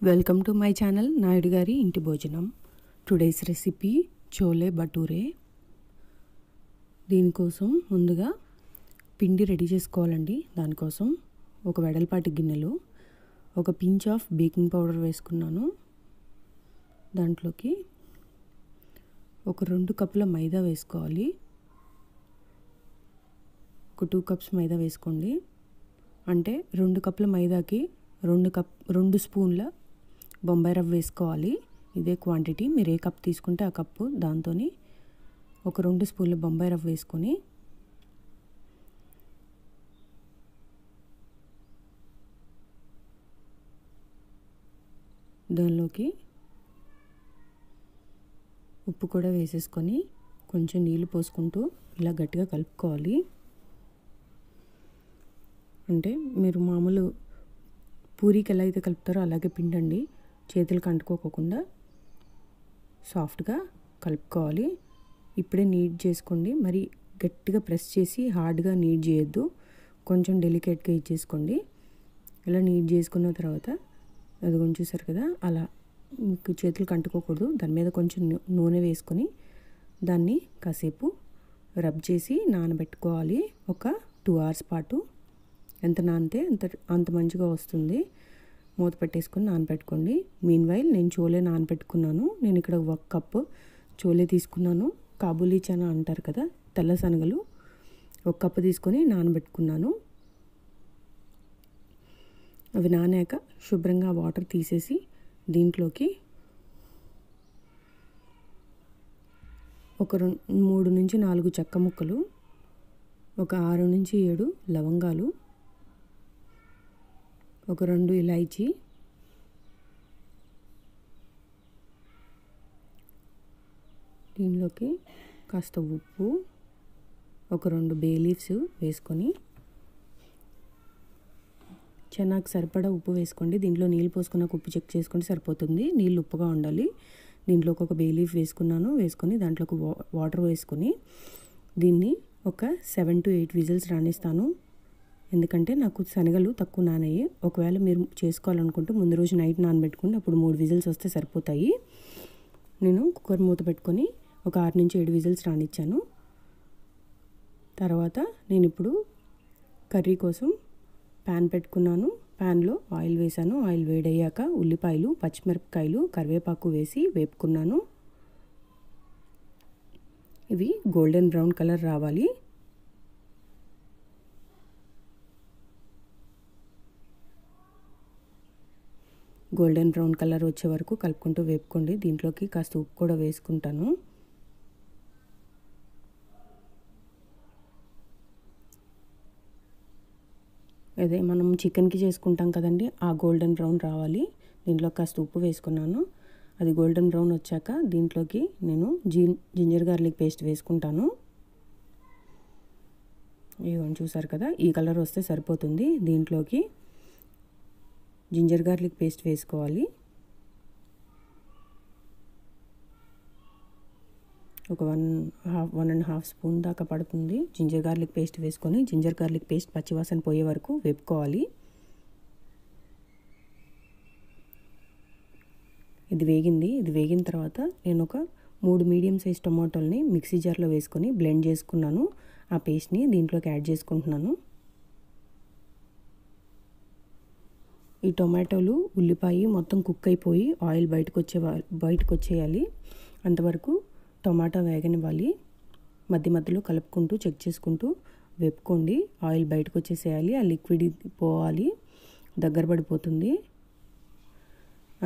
Welcome to my channel Naidu గారి ఇంటి భోజనం. Today's recipe chole bhature. దీనికోసం ముందుగా పిండి రెడీ చేసుకోవాలండి. దానికోసం ఒక వెడల్పాటి గిన్నెలో ఒక పించ్ ఆఫ్ బేకింగ్ పౌడర్ వేసుకున్నాను. దాంట్లోకి ఒక 2 కప్పుల మైదా వేసుకోవాలి. ఒక 2 కప్స్ మైదా వేసుకోండి. అంటే 2 కప్పుల మైదాకి 2 స్పూన్ల బొంబాయి రవ్వ వేసుకోవాలి. ఇదే క్వాంటిటీ. మీరు ఏ కప్ తీసుకుంటే ఆ కప్పు దాంతో ఒక 2 స్పూన్ల బొంబాయి రవ్వ వేసుకొని దానిలోకి ఉప్పు కూడా వేసేసుకొని కొంచెం నీళ్ళు పోసుకుంటూ ఇలా గట్టిగా కలుపుకోవాలి. అంటే మీరు మామూలు పూరీకి ఎలా అయితే కలుపుతారో అలాగే పిండండి. చేతులకు అంటుకోకుండా సాఫ్ట్గా కలుపుకోవాలి. ఇప్పుడే నీట్ చేసుకోండి. మరి గట్టిగా ప్రెస్ చేసి హార్డ్గా నీట్ చేయొద్దు. కొంచెం డెలికేట్గా ఇచ్చేసుకోండి. ఇలా నీట్ చేసుకున్న తర్వాత అది కొంచెం చూసారు కదా, అలా మీకు చేతులకు అంటుకోకూడదు. దాని మీద కొంచెం నూనె వేసుకొని దాన్ని కాసేపు రబ్ చేసి నానబెట్టుకోవాలి. ఒక 2 hours పాటు. ఎంత నానితే అంత మంచిగా వస్తుంది. మూత పెట్టేసుకొని నానబెట్టుకోండి. మీన్వైల్ నేను చోలే నానబెట్టుకున్నాను. నేను ఇక్కడ 1 కప్ చోలే తీసుకున్నాను. కాబూలీ చనా అంటారు కదా, తెల్ల శనగలు 1 కప్పు తీసుకొని నానబెట్టుకున్నాను. అవి నానాక శుభ్రంగా వాటర్ తీసేసి దీంట్లోకి ఒక 3 నుంచి 4 చెక్క ముక్కలు, ఒక 6 నుంచి 7 లవంగాలు, ఒక 2 ఇలాచీ, దీనిలోకి కాస్త ఉప్పు, ఒక 2 బే లీవ్స్ వేసుకొని చెనాకు సరిపడా ఉప్పు వేసుకోండి. దీంట్లో నీళ్ళు పోసుకున్నాక ఉప్పు చెక్ చేసుకుంటే సరిపోతుంది. నీళ్ళు ఉప్పుగా ఉండాలి. దీంట్లోకి ఒక బే లీఫ్ వేసుకొని దాంట్లోకి వాటర్ వేసుకొని దీన్ని ఒక 7 to 8 విజిల్స్ రానిస్తాను. ఎందుకంటే నాకు శనగలు తక్కువ నానాయి. ఒకవేళ మీరు చేసుకోవాలనుకుంటే ముందు రోజు నైట్ నానబెట్టుకుని అప్పుడు 3 విజిల్స్ వస్తే సరిపోతాయి. నేను కుక్కర్ మూత పెట్టుకొని ఒక 6 నుంచి 7 విజిల్స్ రానిచ్చాను. తర్వాత నేను ఇప్పుడు కర్రీ కోసం ప్యాన్ పెట్టుకున్నాను. ప్యాన్లో ఆయిల్ వేసాను. ఆయిల్ వేడయ్యాక ఉల్లిపాయలు, పచ్చిమిరపకాయలు, కరివేపాకు వేసి వేపుకున్నాను. ఇవి గోల్డెన్ బ్రౌన్ కలర్ రావాలి. గోల్డెన్ బ్రౌన్ కలర్ వచ్చే వరకు కలుపుకుంటూ వేపుకోండి. దీంట్లోకి కాస్త ఉప్పు కూడా వేసుకుంటాను. అదే మనం చికెన్కి చేసుకుంటాం కదండి, ఆ గోల్డెన్ బ్రౌన్ రావాలి. దీంట్లో కాస్త ఉప్పు వేసుకున్నాను. అది గోల్డెన్ బ్రౌన్ వచ్చాక దీంట్లోకి నేను జింజర్ గార్లిక్ పేస్ట్ వేసుకుంటాను. ఇదిగోండి చూసారు కదా, ఈ కలర్ వస్తే సరిపోతుంది. దీంట్లోకి జింజర్ గార్లిక్ పేస్ట్ వేసుకోవాలి. ఒక 1.5 స్పూన్ దాకా పడుతుంది. జింజర్ గార్లిక్ పేస్ట్ వేసుకొని జింజర్ గార్లిక్ పేస్ట్ పచ్చివాసన పోయే వరకు వేపుకోవాలి. ఇది వేగింది. ఇది వేగిన తర్వాత నేను ఒక 3 మీడియం సైజ్ టొమాటోల్ని మిక్సీ జార్లో వేసుకొని బ్లెండ్ చేసుకున్నాను. ఆ పేస్ట్ని దీంట్లోకి యాడ్ చేసుకుంటున్నాను. ఈ టొమాటోలు, ఉల్లిపాయ మొత్తం కుక్ అయిపోయి ఆయిల్ బయటకు వచ్చేయాలి. అంతవరకు టొమాటో వేగనివ్వాలి. మధ్య మధ్యలో కలుపుకుంటూ చెక్ చేసుకుంటూ వేపుకోండి. ఆయిల్ బయటకు వచ్చేసేయాలి. ఆ లిక్విడ్ పోవాలి. దగ్గర పడిపోతుంది.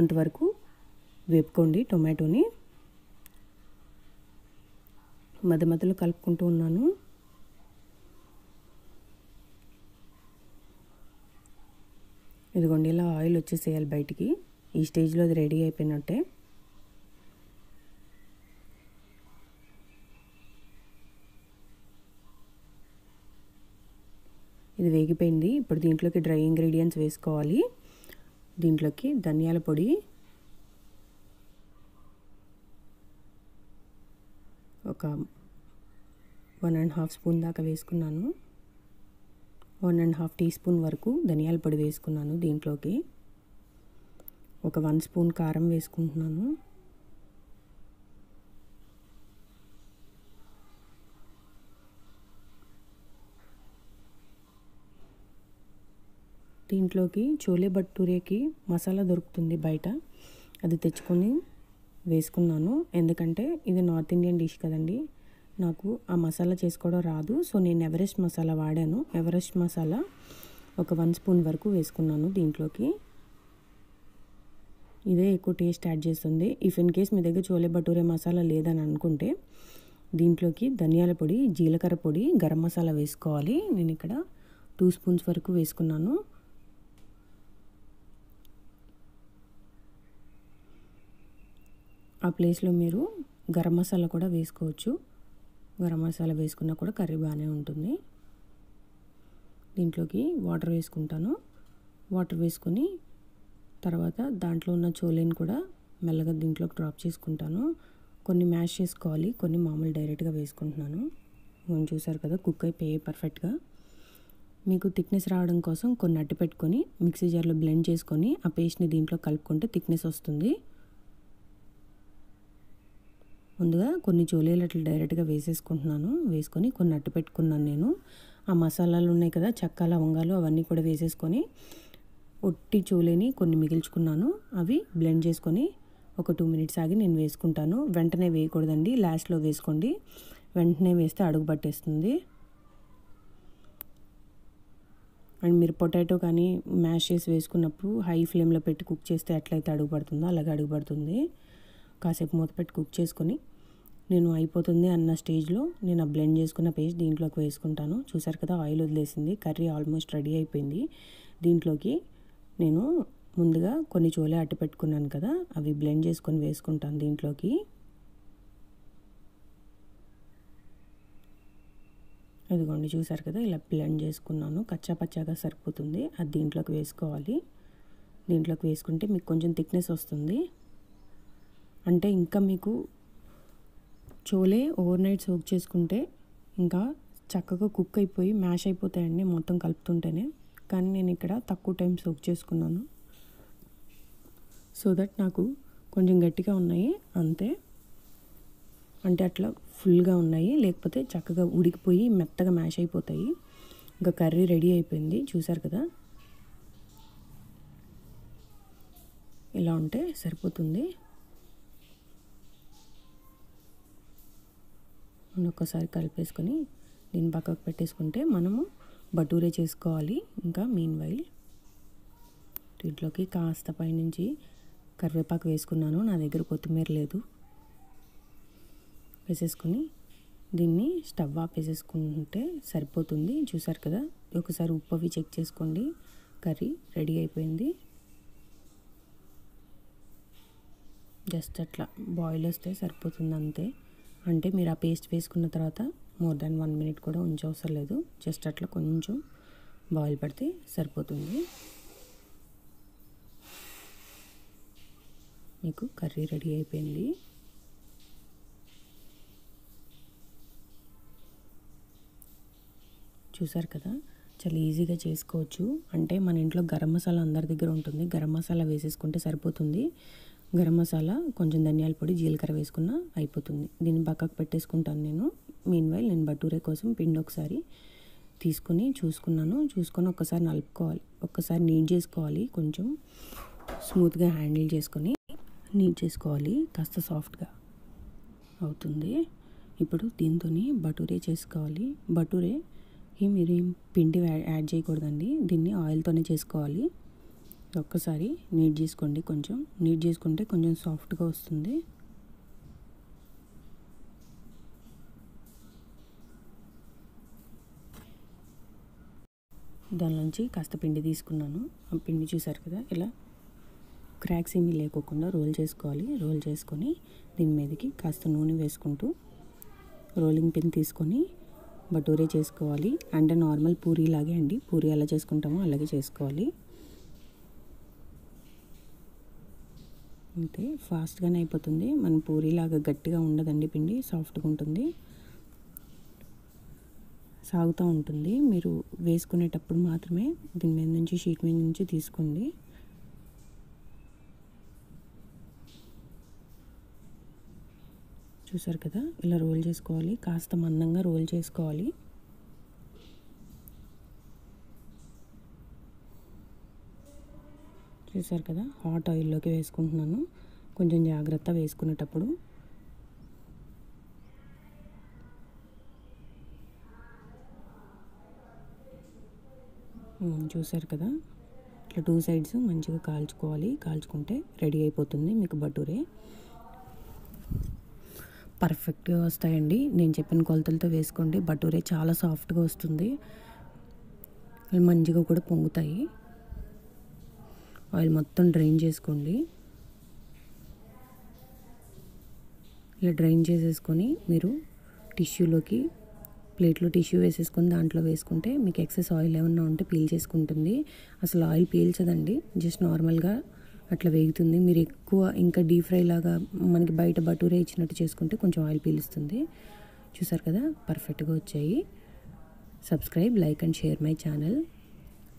అంతవరకు వేపుకోండి టొమాటోని. మధ్య మధ్యలో కలుపుకుంటూ ఉన్నాను. ఇదిగోండి ఇలా ఆయిల్ వచ్చేసేయాలి బయటికి. ఈ స్టేజ్లో అది రెడీ అయిపోయినట్టే. ఇది వేగిపోయింది. ఇప్పుడు దీంట్లోకి డ్రై ఇంగ్రీడియంట్స్ వేసుకోవాలి. దీంట్లోకి ధనియాల పొడి, ఒక 1.5 స్పూన్ దాకా వేసుకున్నాను. 1.5 టీ స్పూన్ వరకు ధనియాల పొడి వేసుకున్నాను. దీంట్లోకి ఒక 1 స్పూన్ కారం వేసుకుంటున్నాను. దీంట్లోకి చోలే భటూరేకి మసాలా దొరుకుతుంది బయట, అది తెచ్చుకొని వేసుకున్నాను. ఎందుకంటే ఇది నార్త్ ఇండియన్ డిష్ కదండి, నాకు ఆ మసాలా చేసుకోవడం రాదు. సో నేను ఎవరెస్ట్ మసాలా వాడాను. ఎవరెస్ట్ మసాలా ఒక 1 స్పూన్ వరకు వేసుకున్నాను దీంట్లోకి. ఇదే ఎక్కువ టేస్ట్ యాడ్ చేస్తుంది. ఇఫ్ ఇన్ కేస్ మీ దగ్గర చోలే భటూరే మసాలా లేదని అనుకుంటే దీంట్లోకి ధనియాల పొడి, జీలకర్ర పొడి, గరం మసాలా వేసుకోవాలి. నేను ఇక్కడ 2 స్పూన్స్ వరకు వేసుకున్నాను. ఆ ప్లేస్లో మీరు గరం మసాలా కూడా వేసుకోవచ్చు. గరం మసాలా వేసుకున్నా కూడా కర్రీ బాగానే ఉంటుంది. దీంట్లోకి వాటర్ వేసుకుంటాను. వాటర్ వేసుకొని తర్వాత దాంట్లో ఉన్న చోలేని కూడా మెల్లగా దీంట్లోకి డ్రాప్ చేసుకుంటాను. కొన్ని మ్యాష్ చేసుకోవాలి, కొన్ని మామూలు డైరెక్ట్గా వేసుకుంటున్నాను. మనం చూసారు కదా కుక్ అయిపోయాయి పర్ఫెక్ట్గా. మీకు థిక్నెస్ రావడం కోసం కొన్ని అట్టి పెట్టుకొని మిక్సీ జార్లో బ్లెండ్ చేసుకొని ఆ పేస్ట్ని దీంట్లో కలుపుకుంటే థిక్నెస్ వస్తుంది. ముందుగా కొన్ని చోలేలు అట్లా డైరెక్ట్గా వేసేసుకుంటున్నాను. వేసుకొని కొన్ని అట్టు పెట్టుకున్నాను నేను. ఆ మసాలాలు ఉన్నాయి కదా, చెక్క లవంగాలు అవన్నీ కూడా వేసేసుకొని ఒట్టి చోలేని కొన్ని మిగిల్చుకున్నాను. అవి బ్లెండ్ చేసుకొని ఒక 2 మినిట్స్ ఆగి నేను వేసుకుంటాను. వెంటనే వేయకూడదండి, లాస్ట్లో వేసుకోండి. వెంటనే వేస్తే అడుగు పట్టేస్తుంది. అండ్ మీరు పొటాటో కానీ మ్యాష్ చేసి వేసుకున్నప్పుడు హై ఫ్లేమ్లో పెట్టి కుక్ చేస్తే ఎట్లయితే అడుగు పడుతుందో అలాగే అడుగు పడుతుంది. కాసేపు మూత పెట్టి కుక్ చేసుకొని నేను అయిపోతుంది అన్న స్టేజ్లో నేను ఆ బ్లెండ్ చేసుకున్న పేస్ట్ దీంట్లోకి వేసుకుంటాను. చూసారు కదా ఆయిల్ వదిలేసింది, కర్రీ ఆల్మోస్ట్ రెడీ అయిపోయింది. దీంట్లోకి నేను ముందుగా కొన్ని చోలే అట్టి పెట్టుకున్నాను కదా, అవి బ్లెండ్ చేసుకొని వేసుకుంటాను దీంట్లోకి. ఇదిగోండి చూసారు కదా, ఇలా బ్లెండ్ చేసుకున్నాను. కచ్చా పచ్చాగా సరిపోతుంది. అది దీంట్లోకి వేసుకోవాలి. దీంట్లోకి వేసుకుంటే మీకు కొంచెం థిక్నెస్ వస్తుంది. అంటే ఇంకా మీకు చోలే ఓవర్ నైట్ సోక్ చేసుకుంటే ఇంకా చక్కగా కుక్ అయిపోయి మ్యాష్ అయిపోతాయండి మొత్తం కలుపుతుంటేనే. కానీ నేను ఇక్కడ తక్కువ టైం సోక్ చేసుకున్నాను, సో దట్ నాకు కొంచెం గట్టిగా ఉన్నాయి అంతే. అంటే అట్లా ఫుల్గా ఉన్నాయి, లేకపోతే చక్కగా ఉడికిపోయి మెత్తగా మ్యాష్ అయిపోతాయి. ఇంకా కర్రీ రెడీ అయిపోయింది. చూసారు కదా, ఇలా ఉంటే సరిపోతుంది. ఒక్కసారి కలిపేసుకొని దీన్ని పక్కకు పెట్టేసుకుంటే మనము భటూరే చేసుకోవాలి. ఇంకా మీన్ వైల్ దీంట్లోకి కాస్త పైనుంచి కరివేపాకు వేసుకున్నాను. నా దగ్గర కొత్తిమీర లేదు. వేసేసుకొని దీన్ని స్టవ్ ఆపేసేసుకుంటే సరిపోతుంది. చూసారు కదా, ఒకసారి ఉప్పు అవి చెక్ చేసుకోండి. కర్రీ రెడీ అయిపోయింది. జస్ట్ అట్లా బాయిల్ వస్తే సరిపోతుంది అంతే. అంటే మీరు ఆ పేస్ట్ వేసుకున్న తర్వాత మోర్ దాన్ 1 మినిట్ కూడా ఉంచవసరం లేదు. జస్ట్ అట్లా కొంచెం బాయిల్ పడితే సరిపోతుంది. మీకు కర్రీ రెడీ అయిపోయింది. చూసారు కదా, చాలా ఈజీగా చేసుకోవచ్చు. అంటే మన ఇంట్లో గరం మసాలా అందరి దగ్గర ఉంటుంది. గరం మసాలా వేసేసుకుంటే సరిపోతుంది. గరం మసాలా, కొంచెం ధనియాల పొడి, జీలకర్ర వేసుకున్నా అయిపోతుంది. దీన్ని పక్కకు పెట్టేసుకుంటాను నేను. మీన్ వైల్ నేను భటూరే కోసం పిండి ఒకసారి తీసుకుని చూసుకొని ఒక్కసారి నలుపుకోవాలి, ఒక్కసారి నీట్ చేసుకోవాలి. కొంచెం స్మూత్గా హ్యాండిల్ చేసుకొని నీట్ చేసుకోవాలి. కాస్త సాఫ్ట్గా అవుతుంది. ఇప్పుడు దీంతో భటూరే చేసుకోవాలి. భటూరేకి మీరు ఏం పిండి యాడ్ చేయకూడదండి, దీన్ని ఆయిల్తోనే చేసుకోవాలి. ఒక్కసారి నీట్ చేసుకోండి. కొంచెం నీట్ చేసుకుంటే కొంచెం సాఫ్ట్గా వస్తుంది. దానిలోంచి కాస్త పిండి తీసుకున్నాను. ఆ పిండి చూసారు కదా, ఇలా క్రాక్స్ ఏమీ లేకోకుండా రోల్ చేసుకోవాలి. రోల్ చేసుకొని దీని మీదకి కాస్త నూనె వేసుకుంటూ రోలింగ్ పిన్ తీసుకొని భటూరే చేసుకోవాలి. అంటే నార్మల్ పూరీ లాగే అండి, పూరీ ఎలా చేసుకుంటామో అలాగే చేసుకోవాలి. అంతే, ఫాస్ట్గానే అయిపోతుంది. మన పూరీలాగా గట్టిగా ఉండదండి పిండి, సాఫ్ట్గా ఉంటుంది, సాగుతూ ఉంటుంది. మీరు వేసుకునేటప్పుడు మాత్రమే దీని మీద నుంచి, షీట్ మీద నుంచి తీసుకోండి. చూసారు కదా, ఇలా రోల్ చేసుకోవాలి. కాస్త మందంగా రోల్ చేసుకోవాలి. చూసారు కదా, హాట్ ఆయిల్లోకి వేసుకుంటున్నాను. కొంచెం జాగ్రత్త వేసుకునేటప్పుడు. చూసారు కదా, ఇట్లా 2 సైడ్స్ మంచిగా కాల్చుకోవాలి. కాల్చుకుంటే రెడీ అయిపోతుంది మీకు భటూరే. పర్ఫెక్ట్గా వస్తాయండి. నేను చెప్పిన కొలతలతో వేసుకోండి. భటూరే చాలా సాఫ్ట్గా వస్తుంది. మంచిగా కూడా పొంగుతాయి. ఆయిల్ మొత్తం డ్రైన్ చేసుకోండి. ఇలా డ్రైన్ చేసేసుకొని మీరు టిష్యూలోకి, ప్లేట్లో టిష్యూ వేసేసుకొని దాంట్లో వేసుకుంటే మీకు ఎక్సెస్ ఆయిల్ ఏమన్నా ఉంటే పీల్ చేసుకుంటుంది. అసలు ఆయిల్ పీల్చదండి, జస్ట్ నార్మల్గా అట్లా వేగుతుంది. మీరు ఎక్కువ ఇంకా డీప్ ఫ్రై లాగా మనకి బయట భటూరే ఇచ్చినట్టు చేసుకుంటే కొంచెం ఆయిల్ పీలుస్తుంది. చూసారు కదా, పర్ఫెక్ట్గా వచ్చాయి. Subscribe, like and share my channel.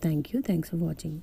Thanks for watching.